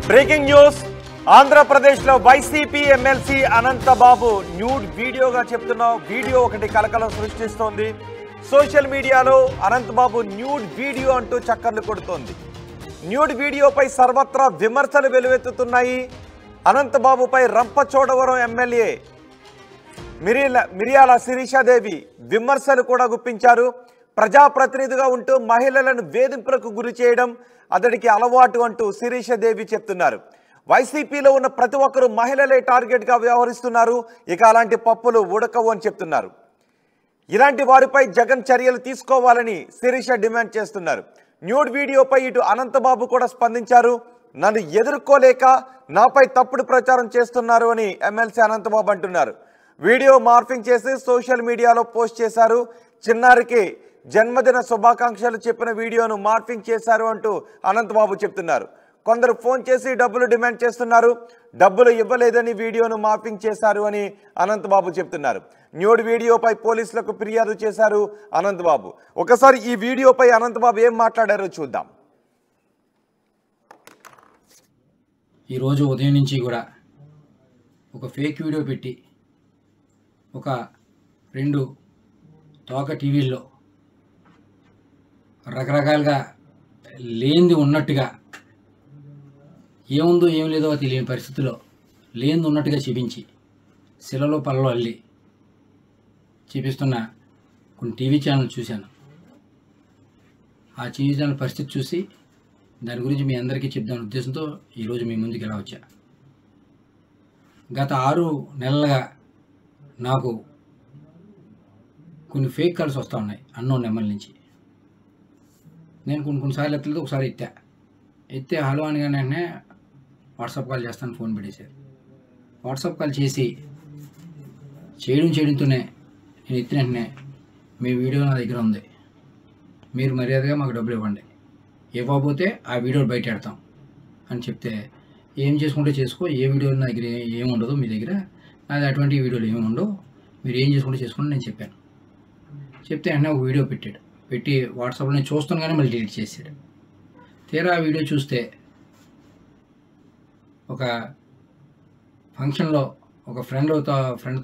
Breaking news ఆంధ్రప్రదేశ్లో YCP MLC Anantha Babu nude వీడియోగా చెప్తున్న video ఒకటి కలకలం సృష్టిస్తోంది. సోషల్ మీడియాలో అనంతబాబు న్యూడ్ వీడియో అంటూ చక్కర్లు కొడుతోంది. న్యూడ్ వీడియోపై సర్వత్రా విమర్శలు వెలువెత్తుతున్నాయి. అనంతబాబుపై రంపచోడవరం ఎమ్మెల్యే మిరియాల శిరీషాదేవి విమర్శలు కూడా గుప్పించారు. ప్రజాప్రతినిధిగా ఉంటూ మహిళలను వేధింపులకు గురి చేయడం అతడికి అలవాటు అంటూ శిరీషాదేవి చెప్తున్నారు. వైసీపీలో ఉన్న ప్రతి ఒక్కరూ మహిళలే టార్గెట్గా వ్యవహరిస్తున్నారు, ఇక అలాంటి పప్పులు ఉడకవు అని చెప్తున్నారు. ఇలాంటి వారిపై జగన్ చర్యలు తీసుకోవాలని శిరీష డిమాండ్ చేస్తున్నారు. న్యూడ్ వీడియోపై ఇటు అనంతబాబు కూడా స్పందించారు. నన్ను ఎదుర్కోలేక నాపై తప్పుడు ప్రచారం చేస్తున్నారు అని ఎమ్మెల్సీ అనంతబాబు అంటున్నారు. వీడియో మార్ఫింగ్ చేసి సోషల్ మీడియాలో పోస్ట్ చేశారు. చిన్నారికి జన్మదిన శుభాకాంక్షలు చెప్పిన వీడియోను మార్ఫింగ్ చేశారు అంటూ అనంతబాబు చెప్తున్నారు. కొందరు ఫోన్ చేసి డబ్బులు డిమాండ్ చేస్తున్నారు. డబ్బులు ఇవ్వలేదని వీడియోను మార్ఫింగ్ చేశారు అని అనంతబాబు చెప్తున్నారు. న్యూడ్ వీడియోపై పోలీసులకు ఫిర్యాదు చేశారు అనంతబాబు. ఒకసారి ఈ వీడియోపై అనంతబాబు ఏం మాట్లాడారో చూద్దాం. ఈరోజు ఉదయం నుంచి కూడా ఒక ఫేక్ వీడియో పెట్టి ఒక 2 తోక టీవీల్లో రకరకాలుగా లేనిది ఉన్నట్టుగా, ఏముందో ఏం లేదో తెలియని పరిస్థితిలో లేనిది ఉన్నట్టుగా చూపించి శిలలో పళ్ళలో అల్లి చూపిస్తున్న కొన్ని టీవీ ఛానల్ చూశాను. ఆ టీవీ ఛానల్ పరిస్థితి చూసి దాని గురించి మీ అందరికీ చెప్దాని ఉద్దేశంతో ఈరోజు మీ ముందుకు ఎలా వచ్చా. గత 6 నెలలుగా నాకు కొన్ని ఫేక్ కాల్స్ వస్తూ ఉన్నాయి అన్నోన్ నెంబర్ నుంచి. నేను కొన్నిసార్లు ఎత్తలేదు, ఒకసారి ఎత్తే హలో అనగానే వెంటనే వాట్సాప్ కాల్ చేస్తాను ఫోన్ పెట్టేశారు. వాట్సాప్ కాల్ చేయడంతోనే నేను ఎత్తిన వెంటనే మీ వీడియో నా దగ్గర ఉంది, మీరు మర్యాదగా మాకు డబ్బులు ఇవ్వండి, ఇవ్వకపోతే ఆ వీడియో బయట పెడతాం అని చెప్తే, ఏం చేసుకుంటే చేసుకో, ఏ వీడియో నా దగ్గర ఏముండదు, మీ దగ్గర నాది అటువంటి వీడియోలు ఏమి ఉండవు, మీరు ఏం చేసుకుంటే చేసుకోండి నేను చెప్పాను. చెప్తే వెంటనే ఒక వీడియో పెట్టి వాట్సాప్లో నేను చూస్తాను కానీ మళ్ళీ డిలీట్ చేశాడు. తీరా ఆ వీడియో చూస్తే ఒక ఫంక్షన్లో ఒక ఫ్రెండ్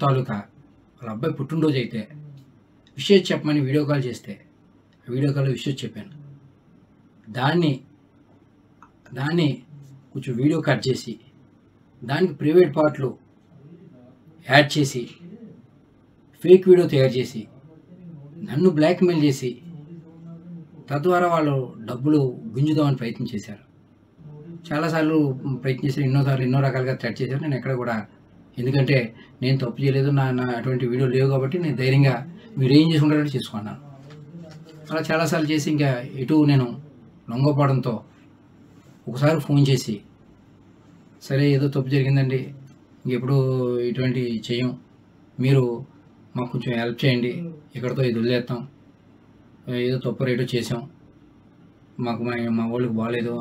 తాలూకా వాళ్ళ అబ్బాయి పుట్టినరోజు అయితే విషయం చెప్పమని వీడియో కాల్ చేస్తే వీడియో కాల్లో విషయం చెప్పాను. దాన్ని కొంచెం వీడియో కట్ చేసి దానికి ప్రైవేట్ పార్ట్లు యాడ్ చేసి ఫేక్ వీడియో తయారు చేసి నన్ను బ్లాక్మెయిల్ చేసి తద్వారా వాళ్ళు డబ్బులు గుంజుదామని ప్రయత్నం చేశారు. చాలాసార్లు ప్రయత్నం చేశారు, ఎన్నో రకాలుగా థ్రెట్ చేశారు. నేను ఎక్కడ కూడా, ఎందుకంటే నేను తప్పు చేయలేదు, నా అటువంటి వీడియో లేవు కాబట్టి నేను ధైర్యంగా మీరు ఏం చేసుకుంటారంటే చేసుకున్నాను. అలా చాలాసార్లు చేసి ఇంకా ఇటు నేను లొంగపోవడంతో ఒకసారి ఫోన్ చేసి, సరే ఏదో తప్పు జరిగిందండి, ఇంకెప్పుడు ఇటువంటి చేయం, మీరు మాకు కొంచెం హెల్ప్ చేయండి, ఇక్కడితో ఇది వదిలేస్తాం, ఏదో తప్పు రేటో చేసాం, మాకు మా వాళ్ళకి బాగాలేదు,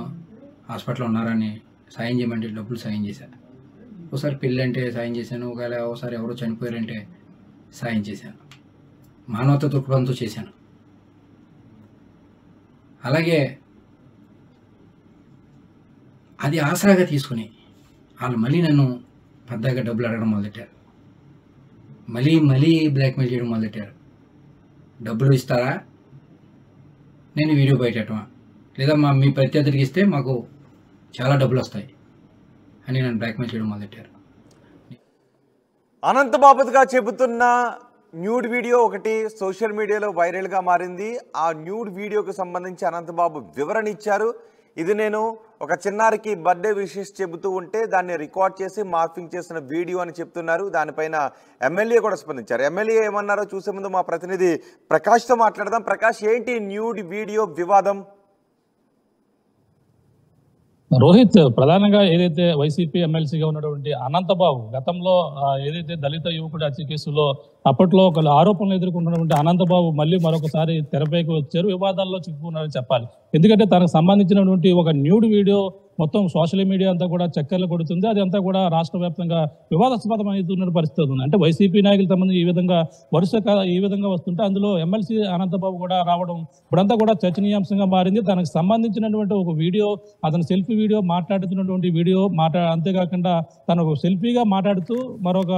హాస్పిటల్లో ఉన్నారని సాయం చేయమంటే డబ్బులు సాయం చేశాను. ఒకసారి పెళ్ళి అంటే సాయం చేశాను, ఒకసారి ఎవరో చనిపోయారంటే సాయం చేశాను, మానవత దృక్పథంతో చేశాను. అలాగే అది ఆసరాగా తీసుకుని వాళ్ళు మళ్ళీ నన్ను పెద్దగా డబ్బులు అడగడం మొదలెట్టారు, మళ్ళీ బ్లాక్మెయిల్ చేయడం మొదలెట్టారు. డబ్బులు ఇస్తారా, నేను వీడియో బయటమా, లేదా మీ ప్రత్యర్థికి ఇస్తే మాకు చాలా డబ్బులు వస్తాయి అని నన్ను బ్లాక్మెయిల్ చేయడం మొదలెట్టారు. అనంతబాబుగా చెబుతున్న న్యూడ్ వీడియో ఒకటి సోషల్ మీడియాలో వైరల్గా మారింది. ఆ న్యూడ్ వీడియోకు సంబంధించి అనంతబాబు వివరణ ఇచ్చారు. ఇది నేను ఒక చిన్నారికి బర్త్డే విషెస్ చెబుతూ ఉంటే దాన్ని రికార్డ్ చేసి మార్ఫింగ్ చేసిన వీడియో అని చెప్తున్నారు. దానిపైన ఎమ్మెల్యే కూడా స్పందించారు. ఎమ్మెల్యే ఏమన్నారో చూసే ముందు మా ప్రతినిధి ప్రకాష్తో మాట్లాడదాం. ప్రకాష్, ఏంటి న్యూడ్ వీడియో వివాదం? రోహిత్, ప్రధానంగా ఏదైతే వైసీపీ ఎమ్మెల్సీగా ఉన్నటువంటి అనంతబాబు గతంలో ఏదైతే దళిత యువకుడి హత్య కేసులో అప్పట్లో ఒక ఆరోపణలు ఎదుర్కొన్నటువంటి అనంతబాబు మళ్ళీ మరొకసారి తెరపైకి వచ్చారు, వివాదాల్లో చిక్కుకున్నారని చెప్పాలి. ఎందుకంటే తనకు సంబంధించినటువంటి ఒక న్యూడ్ వీడియో మొత్తం సోషల్ మీడియా అంతా కూడా చక్కర్లు కొడుతుంది. అది అంతా కూడా రాష్ట్ర వ్యాప్తంగా వివాదాస్పదం అవుతున్న పరిస్థితి ఉంది. అంటే వైసీపీ నాయకుల సంబంధించి ఈ విధంగా ఈ విధంగా వస్తుంటే అందులో ఎమ్మెల్సీ అనంతబాబు కూడా రావడం ఇప్పుడంతా కూడా చర్చనీయాంశంగా మారింది. తనకు సంబంధించినటువంటి ఒక వీడియో, అతను సెల్ఫీ వీడియో మాట్లాడుతున్నటువంటి వీడియో అంతేకాకుండా తను సెల్ఫీగా మాట్లాడుతూ మరొక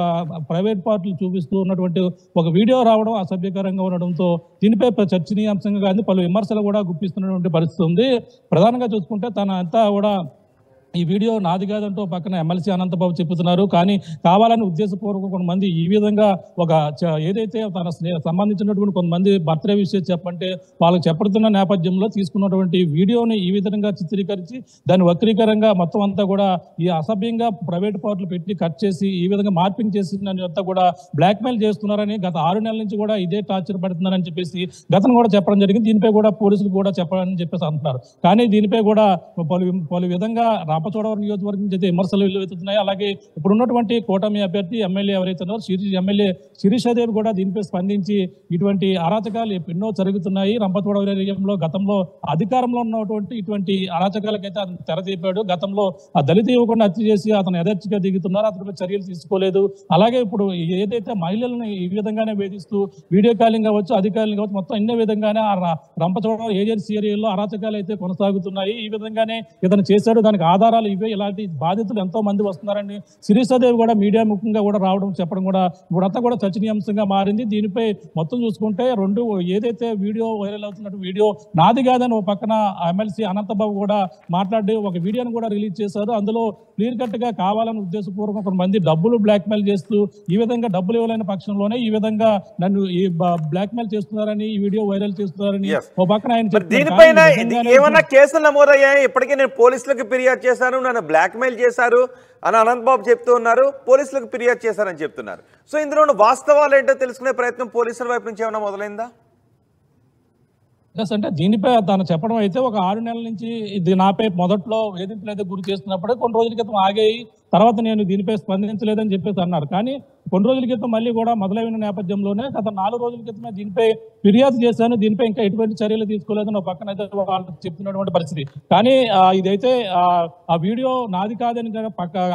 ప్రైవేట్ పార్టీలు చూపిస్తూ ఉన్నటువంటి ఒక వీడియో రావడం అసభ్యకరంగా ఉండడంతో దీనిపై చర్చనీయాంశంగా కానీ పలు విమర్శలు కూడా గుప్పిస్తున్నటువంటి పరిస్థితి ఉంది. ప్రధానంగా చూసుకుంటే తన అంతా కూడా ఈ వీడియో నాది కాదంటూ పక్కన ఎమ్మెల్సీ అనంతబాబు చెప్తున్నారు. కానీ కావాలని ఉద్దేశపూర్వక కొంతమంది ఈ విధంగా ఏదైతే తన సంబంధించినటువంటి కొంతమంది బర్త్డే విషయం చెప్పంటే వాళ్ళకి చెప్పడుతున్న నేపథ్యంలో తీసుకున్నటువంటి వీడియోని ఈ విధంగా చిత్రీకరించి దాన్ని వక్రీకరంగా మొత్తం అంతా కూడా ఈ అసభ్యంగా ప్రైవేట్ పార్టీలు పెట్టి కట్ చేసి ఈ విధంగా మార్పింగ్ చేసి అంతా కూడా బ్లాక్మెయిల్ చేస్తున్నారని గత 6 నెలల నుంచి కూడా ఇదే టార్చర్ పడుతున్నారని చెప్పేసి గతంలో కూడా చెప్పడం జరిగింది. దీనిపై కూడా పోలీసులు కూడా చెప్పాలని చెప్పేసి అంటున్నారు. కానీ దీనిపై కూడా పలు విధంగా రంపచోడవరం నియోజకవర్గం నుంచి అయితే విమర్శలు వెల్లువెత్తుతున్నాయి. అలాగే ఇప్పుడున్నటువంటి కూటమి అభ్యర్థి ఎమ్మెల్యే ఎవరైతే ఉన్నారో ఎమ్మెల్యే శిరీషాదేవి కూడా దీనిపై స్పందించి ఇటువంటి అరాచకాలు ఎన్నో జరుగుతున్నాయి రంపచోడవరం ఏరియాలో, గతంలో అధికారంలో ఉన్నటువంటి ఇటువంటి అరాచకాలకైతే అతను తెరతీపాడు. గతంలో ఆ దళిత యువకుడిని హత్య చేసి అతను యథేచ్ఛగా దిగుతున్నారు, అతనిపై చర్యలు తీసుకోలేదు. అలాగే ఇప్పుడు ఏదైతే మహిళలను ఈ విధంగానే వేధిస్తూ వీడియో కాలింగ్ కావచ్చు, అధికారులు కావచ్చు, మొత్తం ఇన్న విధంగానే ఆ రంపచోడవరం ఏజెన్సీ ఏరియాలో అరాచకాలు అయితే కొనసాగుతున్నాయి. ఈ విధంగానే ఇతను చేశాడు, దానికి ఆధారాలు ఇవే, ఇలాంటి బాధితులు ఎంతో మంది వస్తున్నారని శిరీషాదేవి కూడా మీడియా ముఖంగా కూడా రావడం చెప్పడం కూడా ఇప్పుడంతా కూడా చర్చనీయాంశంగా మారింది. దీనిపై మొత్తం చూసుకుంటే ఏదైతే వీడియో వైరల్ అవుతున్నట్టు వీడియో నాది కాదని ఒక పక్కన ఎమ్మెల్సీ అనంతబాబు కూడా మాట్లాడి ఒక వీడియోను కూడా రిలీజ్ చేశారు. అందులో క్లియర్ కట్ గా కావాలని ఉద్దేశపూర్వక కొంతమంది డబ్బులు బ్లాక్మెయిల్ చేస్తూ ఈ విధంగా డబ్బులు ఇవ్వలేని పక్షంలోనే ఈ విధంగా నన్ను ఈ బ్లాక్మెయిల్ చేస్తున్నారని, ఈ వీడియో వైరల్ చేస్తున్నారని ఒక పక్కన ఆయన దీనిపైన ఏమన్నా కేసులు నమోదయ్యాయి? ఇప్పటికే నేను పోలీసులకు ఫిర్యాదు చేశాను, నన్ను బ్లాక్మెయిల్ చేశారు అని అనంతబాబు చెప్తూ ఉన్నారు, పోలీసులకు ఫిర్యాదు చేశారని చెప్తున్నారు. సో ఇందులో ఉన్న వాస్తవాలు ఏంటో తెలుసుకునే ప్రయత్నం పోలీసుల వైపు నుంచి ఏమైనా మొదలైందా? అంటే దీనిపై తను చెప్పడం అయితే ఒక 6 నెలల నుంచి ఇది నాపై మొదట్లో వేధింపులు అయితే గురి చేస్తున్నప్పుడే కొన్ని రోజుల క్రితం ఆగాయి, తర్వాత నేను దీనిపై స్పందించలేదని చెప్పేసి అన్నారు. కానీ కొన్ని రోజుల క్రితం మళ్ళీ కూడా మొదలైన నేపథ్యంలోనే గత 4 రోజుల క్రితమే దీనిపై ఫిర్యాదు చేశాను, దీనిపై ఇంకా ఎటువంటి చర్యలు తీసుకోలేదని ఒక పక్కన అయితే వాళ్ళు చెప్తున్నటువంటి పరిస్థితి. కానీ ఇదైతే ఆ వీడియో నాది కాదని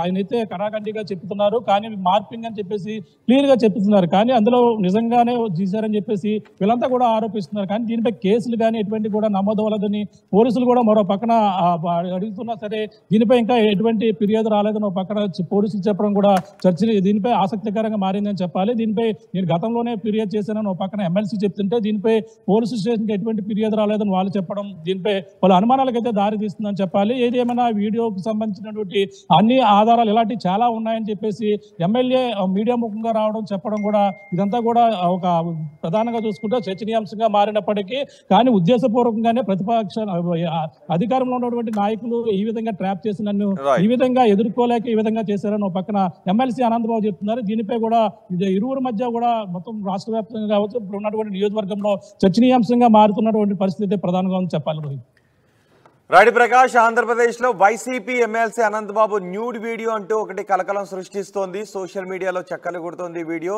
ఆయన అయితే కరాఖండిగా చెప్తున్నారు. కానీ మార్పింగ్ అని చెప్పేసి క్లియర్ గా చెప్తున్నారు. కానీ అందులో నిజంగానే చేశారని చెప్పేసి వీళ్ళంతా కూడా ఆరోపిస్తున్నారు. కానీ దీనిపై కేసులు కానీ ఎటువంటి కూడా నమోదవలేదని పోలీసులు కూడా మరో పక్కన అడుగుతున్నా సరే దీనిపై ఇంకా ఎటువంటి ఫిర్యాదు రాలేదని ఒక పక్కన పోలీసులు చెప్పడం కూడా చర్చలు దీనిపై ఆసక్తికరంగా మారిందని చెప్పాలి. దీనిపై నేను గతంలోనే ఫిర్యాదు చేశానని ఒక పక్కన ఎమ్మెల్సీ చెప్తుంటే దీనిపై పోలీసు స్టేషన్కి ఎటువంటి ఫిర్యాదు రాలేదని వాళ్ళు చెప్పడం దీనిపై పలు అనుమానాలకైతే దారి తీస్తుందని చెప్పాలి. ఏది ఏమైనా వీడియోకి సంబంధించినటువంటి అన్ని ఆధారాలు ఇలాంటివి చాలా ఉన్నాయని చెప్పేసి ఎమ్మెల్యే మీడియా ముఖంగా రావడం చెప్పడం కూడా ఇదంతా కూడా ఒక ప్రధానంగా చూసుకుంటే చర్చనీయాంశంగా మారినప్పటికీ కానీ ఉద్దేశపూర్వకంగానే ప్రతిపక్ష అధికారంలో ఉన్నటువంటి నాయకులు ఈ విధంగా ట్రాప్ చేసి నన్ను ఈ విధంగా ఎదుర్కోలేక ఈ విధంగా చేశారని ఒక పక్కన ఎమ్మెల్సీ అనంతబాబు చెప్తున్నారు. దీనిపై కూడా ఇరువురి మధ్య కూడా మొత్తం రాష్ట్ర వ్యాప్తంగా కావచ్చు ఇప్పుడు ఉన్నటువంటి నియోజకవర్గంలో చర్చనీయాంశంగా మారుతున్నటువంటి పరిస్థితి ప్రధానంగా ఉంది చెప్పాలి. రోహిత్ రాడి ప్రకాష్, ఆంధ్రప్రదేశ్లో YCP MLC Anantha Babu nude video అంటూ ఒకటి కలకలం సృష్టిస్తోంది. సోషల్ మీడియాలో చక్కలు కొడుతోంది వీడియో.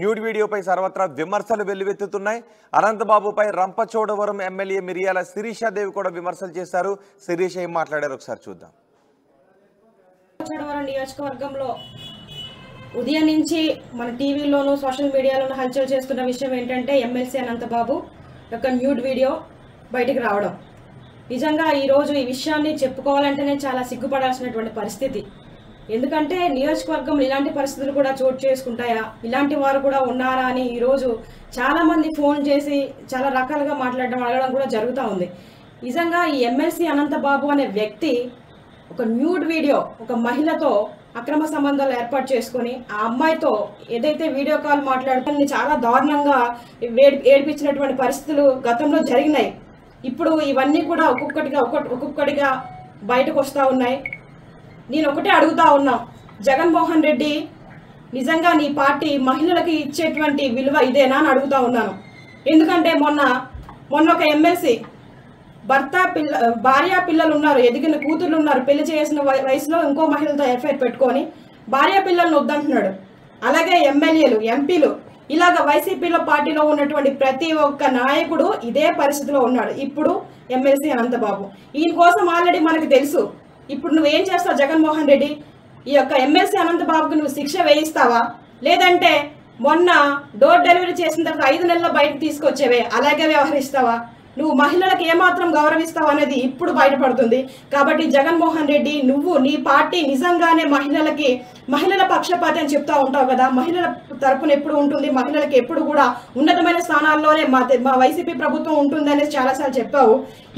న్యూడ్ వీడియోపై సర్వత్రా విమర్శలు వెల్లువెత్తుతున్నాయి. అనంతబాబుపై రంపచోడవరం ఎమ్మెల్యే మిరియాల శిరీషాదేవి కూడా విమర్శలు చేశారు. శిరీష ఏం మాట్లాడారు ఒకసారి చూద్దాం. రంపచోడవరం నియోజకవర్గంలో ఉదయం నుంచి మన టీవీలోను సోషల్ మీడియాలోను హల్చల్ చేస్తున్న విషయం ఏంటంటే ఎమ్మెల్సీ అనంతబాబు యొక్క న్యూడ్ వీడియో బయటకు రావడం. నిజంగా ఈరోజు ఈ విషయాన్ని చెప్పుకోవాలంటేనే చాలా సిగ్గుపడాల్సినటువంటి పరిస్థితి. ఎందుకంటే నియోజకవర్గంలో ఇలాంటి పరిస్థితులు కూడా చోటు చేసుకుంటాయా, ఇలాంటి వారు కూడా ఉన్నారా అని ఈరోజు చాలామంది ఫోన్ చేసి చాలా రకాలుగా మాట్లాడడం అడగడం కూడా జరుగుతూ ఉంది. నిజంగా ఈ ఎమ్మెల్సీ అనంతబాబు అనే వ్యక్తి ఒక న్యూడ్ వీడియో ఒక మహిళతో అక్రమ సంబంధాలు ఏర్పాటు చేసుకొని ఆ అమ్మాయితో ఏదైతే వీడియో కాల్ మాట్లాడుతుంది చాలా దారుణంగా ఏడిపించినటువంటి పరిస్థితులు గతంలో జరిగినాయి. ఇప్పుడు ఇవన్నీ కూడా ఒక్కొక్కటిగా బయటకు వస్తూ ఉన్నాయి. నేను ఒకటే అడుగుతా ఉన్నా, జగన్మోహన్ రెడ్డి నిజంగా నీ పార్టీ మహిళలకి ఇచ్చేటువంటి విలువ ఇదేనా అని అడుగుతా ఉన్నాను. ఎందుకంటే మొన్న ఒక ఎమ్మెల్సీ భార్య పిల్లలు ఉన్నారు, ఎదిగిన కూతుర్లు ఉన్నారు, పెళ్లి చేసిన వయసులో ఇంకో మహిళతో ఎఫ్ఐఆర్ పెట్టుకొని భార్య పిల్లలను వద్దంటున్నాడు. అలాగే ఎమ్మెల్యేలు ఎంపీలు ఇలాగ వైసీపీలో పార్టీలో ఉన్నటువంటి ప్రతి ఒక్క నాయకుడు ఇదే పరిస్థితిలో ఉన్నాడు. ఇప్పుడు ఎమ్మెల్సీ అనంతబాబు, ఈయన కోసం ఆల్రెడీ మనకు తెలుసు. ఇప్పుడు నువ్వేం చేస్తావు జగన్మోహన్ రెడ్డి? ఈ యొక్క ఎమ్మెల్సీ అనంతబాబుకి నువ్వు శిక్ష వేయిస్తావా, లేదంటే మొన్న డోర్ డెలివరీ చేసిన తర్వాత 5 నెలల్లో బయటకు తీసుకొచ్చేవే అలాగే వ్యవహరిస్తావా? నువ్వు మహిళలకు ఏమాత్రం గౌరవిస్తావు అనేది ఇప్పుడు బయటపడుతుంది. కాబట్టి జగన్మోహన్ రెడ్డి, నువ్వు నీ పార్టీ నిజంగానే మహిళల పక్షపాతి అని చెప్తా ఉంటావు కదా, మహిళల తరపున ఎప్పుడు ఉంటుంది, మహిళలకు ఎప్పుడు కూడా ఉన్నతమైన స్థానాల్లోనే మా వైసీపీ ప్రభుత్వం ఉంటుంది అనేసి చాలాసార్లు చెప్పావు.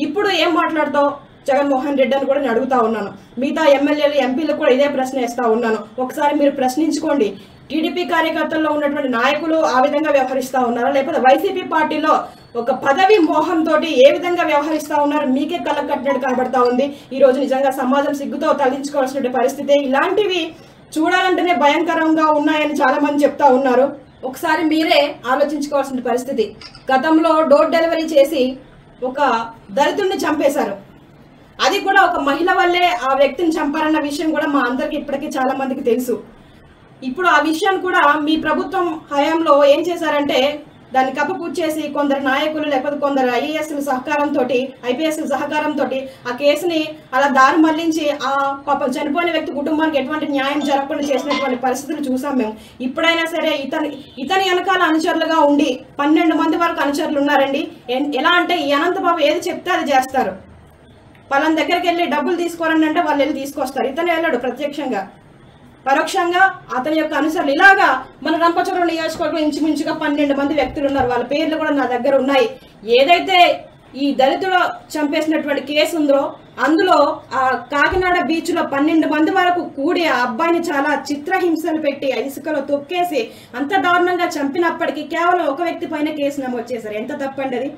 ఇప్పుడు ఏం మాట్లాడతావు జగన్మోహన్ రెడ్డి అని కూడా నేను అడుగుతా ఉన్నాను. మిగతా ఎమ్మెల్యేలు ఎంపీలకు కూడా ఇదే ప్రశ్న వేస్తా ఉన్నాను. ఒకసారి మీరు ప్రశ్నించుకోండి. టీడీపీ కార్యకర్తల్లో ఉన్నటువంటి నాయకులు ఆ విధంగా వ్యవహరిస్తా ఉన్నారా, లేకపోతే వైసీపీ పార్టీలో ఒక పదవి మోహంతో ఏ విధంగా వ్యవహరిస్తా ఉన్నారు మీకే కళ్ళకు కట్టినట్టు కనబడతా ఉంది. ఈ రోజు నిజంగా సమాజం సిగ్గుతో తలదించుకోవాల్సిన పరిస్థితి. ఇలాంటివి చూడాలంటేనే భయంకరంగా ఉన్నాయని చాలా మంది చెప్తా ఉన్నారు. ఒకసారి మీరే ఆలోచించుకోవాల్సిన పరిస్థితి. గతంలో డోర్ డెలివరీ చేసి ఒక దళితుడిని చంపేశారు. అది కూడా ఒక మహిళ వల్లే ఆ వ్యక్తిని చంపారన్న విషయం కూడా మా అందరికి ఇప్పటికీ చాలా మందికి తెలుసు. ఇప్పుడు ఆ విషయాన్ని కూడా మీ ప్రభుత్వం హయాంలో ఏం చేశారంటే దాన్ని కప్పపూర్తి చేసి కొందరు నాయకులు లేకపోతే కొందరు ఐఏఎస్ల సహకారంతో ఆ కేసుని అలా దారి మళ్లించి ఆ పాపం చనిపోయిన వ్యక్తి కుటుంబానికి ఎటువంటి న్యాయం జరగకుండా చేసినటువంటి పరిస్థితులు చూసాం మేము. ఇప్పుడైనా సరే ఇతని వెనకాల అనుచరులుగా ఉండి 12 మంది వరకు అనుచరులు ఉన్నారండి. ఎలా అంటే ఈ అనంతబాబు ఏది చెప్తే అది చేస్తారు. వాళ్ళని దగ్గరికి వెళ్ళి డబ్బులు తీసుకోరండి అంటే వాళ్ళు వెళ్ళి తీసుకొస్తారు. ఇతను వెళ్ళాడు ప్రత్యక్షంగా, పరోక్షంగా అతని యొక్క అనుసరులు. ఇలాగా మన రంపచోడవరం నియోజకవర్గంలో ఇంచుమించుగా 12 మంది వ్యక్తులు ఉన్నారు. వాళ్ళ పేర్లు కూడా నా దగ్గర ఉన్నాయి. ఏదైతే ఈ దళితుడు చంపేసినటువంటి కేసు ఉందో అందులో ఆ కాకినాడ బీచ్ లో 12 మంది వరకు కూడి ఆ అబ్బాయిని చాలా చిత్రహింసలు పెట్టి ఇసుకలో తొక్కేసి అంత దారుణంగా చంపినప్పటికీ కేవలం ఒక వ్యక్తి పైన కేసు నమోదు చేశారు. ఎంత తప్పండి అది?